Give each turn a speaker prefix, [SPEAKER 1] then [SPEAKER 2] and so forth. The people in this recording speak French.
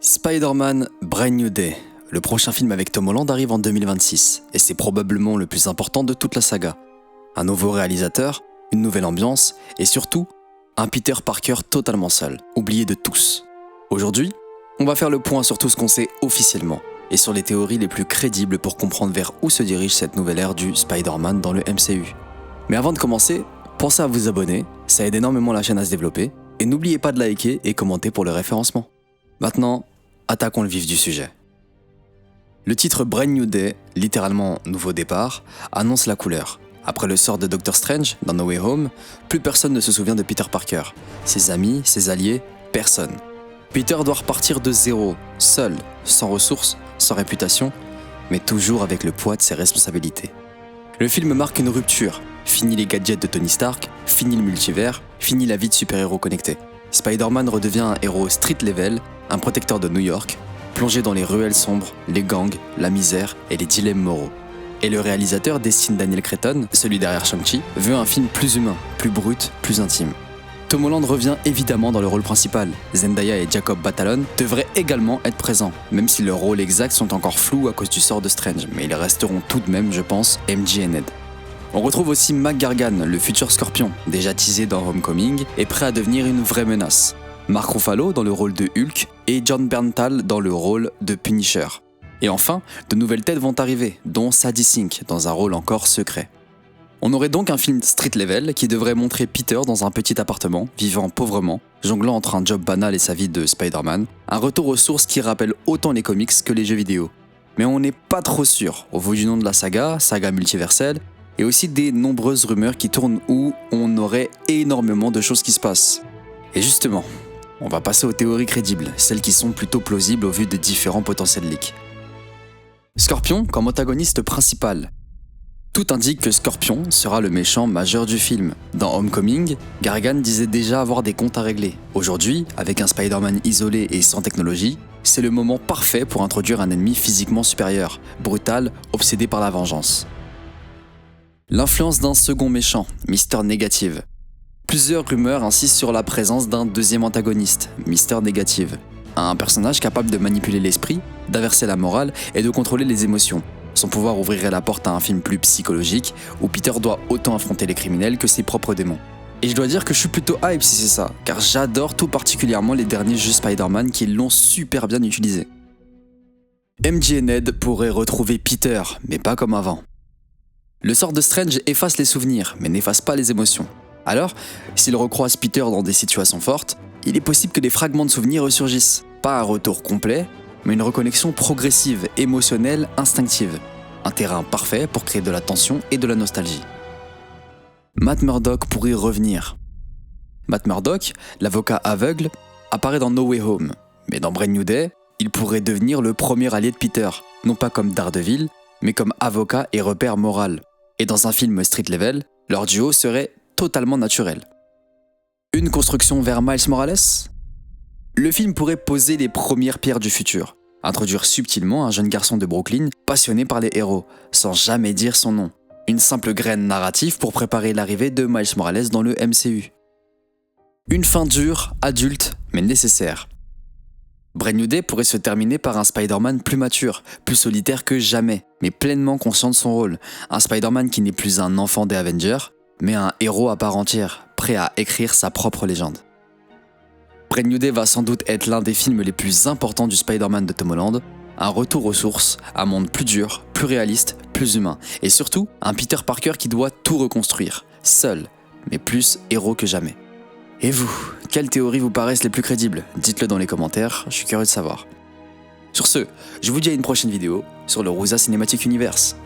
[SPEAKER 1] Spider-Man Brand New Day. Le prochain film avec Tom Holland arrive en 2026 et c'est probablement le plus important de toute la saga. Un nouveau réalisateur, une nouvelle ambiance et surtout, un Peter Parker totalement seul, oublié de tous. Aujourd'hui, on va faire le point sur tout ce qu'on sait officiellement et sur les théories les plus crédibles pour comprendre vers où se dirige cette nouvelle ère du Spider-Man dans le MCU. Mais avant de commencer, pensez à vous abonner, ça aide énormément la chaîne à se développer et n'oubliez pas de liker et commenter pour le référencement. Maintenant, attaquons le vif du sujet. Le titre Brand New Day, littéralement nouveau départ, annonce la couleur. Après le sort de Doctor Strange dans No Way Home, plus personne ne se souvient de Peter Parker. Ses amis, ses alliés, personne. Peter doit repartir de zéro, seul, sans ressources, sans réputation, mais toujours avec le poids de ses responsabilités. Le film marque une rupture. Fini les gadgets de Tony Stark, fini le multivers, fini la vie de super-héros connectés. Spider-Man redevient un héros street level, un protecteur de New York, plongé dans les ruelles sombres, les gangs, la misère et les dilemmes moraux. Et le réalisateur Destin Daniel Cretton, celui derrière Shang-Chi, veut un film plus humain, plus brut, plus intime. Tom Holland revient évidemment dans le rôle principal. Zendaya et Jacob Batalon devraient également être présents, même si leurs rôles exacts sont encore flous à cause du sort de Strange, mais ils resteront tout de même, je pense, MJ et Ned. On retrouve aussi Mac Gargan, le futur Scorpion, déjà teasé dans Homecoming et prêt à devenir une vraie menace. Mark Ruffalo dans le rôle de Hulk et John Bernthal dans le rôle de Punisher. Et enfin, de nouvelles têtes vont arriver, dont Sadie Sink dans un rôle encore secret. On aurait donc un film street level qui devrait montrer Peter dans un petit appartement, vivant pauvrement, jonglant entre un job banal et sa vie de Spider-Man, un retour aux sources qui rappelle autant les comics que les jeux vidéo. Mais on n'est pas trop sûr, au vu du nom de la saga multiverselle, et aussi des nombreuses rumeurs qui tournent où on aurait énormément de choses qui se passent. Et justement, on va passer aux théories crédibles, celles qui sont plutôt plausibles au vu de différents potentiels leaks. Scorpion comme antagoniste principal. Tout indique que Scorpion sera le méchant majeur du film. Dans Homecoming, Gargan disait déjà avoir des comptes à régler. Aujourd'hui, avec un Spider-Man isolé et sans technologie, c'est le moment parfait pour introduire un ennemi physiquement supérieur, brutal, obsédé par la vengeance. L'influence d'un second méchant, Mister Négative. Plusieurs rumeurs insistent sur la présence d'un deuxième antagoniste, Mister Négative. Un personnage capable de manipuler l'esprit, d'inverser la morale et de contrôler les émotions. Son pouvoir ouvrirait la porte à un film plus psychologique, où Peter doit autant affronter les criminels que ses propres démons. Et je dois dire que je suis plutôt hype si c'est ça, car j'adore tout particulièrement les derniers jeux Spider-Man qui l'ont super bien utilisé. MJ et Ned pourraient retrouver Peter, mais pas comme avant. Le sort de Strange efface les souvenirs, mais n'efface pas les émotions. Alors, s'il recroise Peter dans des situations fortes, il est possible que des fragments de souvenirs ressurgissent. Pas un retour complet, mais une reconnexion progressive, émotionnelle, instinctive. Un terrain parfait pour créer de la tension et de la nostalgie. Matt Murdock pourrait revenir. Matt Murdock, l'avocat aveugle, apparaît dans No Way Home, mais dans Brand New Day, il pourrait devenir le premier allié de Peter, non pas comme Daredevil, mais comme avocat et repère moral. Et dans un film street level, leur duo serait totalement naturel. Une construction vers Miles Morales ? Le film pourrait poser les premières pierres du futur, introduire subtilement un jeune garçon de Brooklyn passionné par les héros, sans jamais dire son nom. Une simple graine narrative pour préparer l'arrivée de Miles Morales dans le MCU. Une fin dure, adulte, mais nécessaire. Brand New Day pourrait se terminer par un Spider-Man plus mature, plus solitaire que jamais, mais pleinement conscient de son rôle. Un Spider-Man qui n'est plus un enfant des Avengers, mais un héros à part entière, prêt à écrire sa propre légende. Brand New Day va sans doute être l'un des films les plus importants du Spider-Man de Tom Holland, un retour aux sources, un monde plus dur, plus réaliste, plus humain, et surtout un Peter Parker qui doit tout reconstruire, seul, mais plus héros que jamais. Et vous, quelles théories vous paraissent les plus crédibles ? Dites-le dans les commentaires, je suis curieux de savoir. Sur ce, je vous dis à une prochaine vidéo sur le ROSA Cinematic Universe.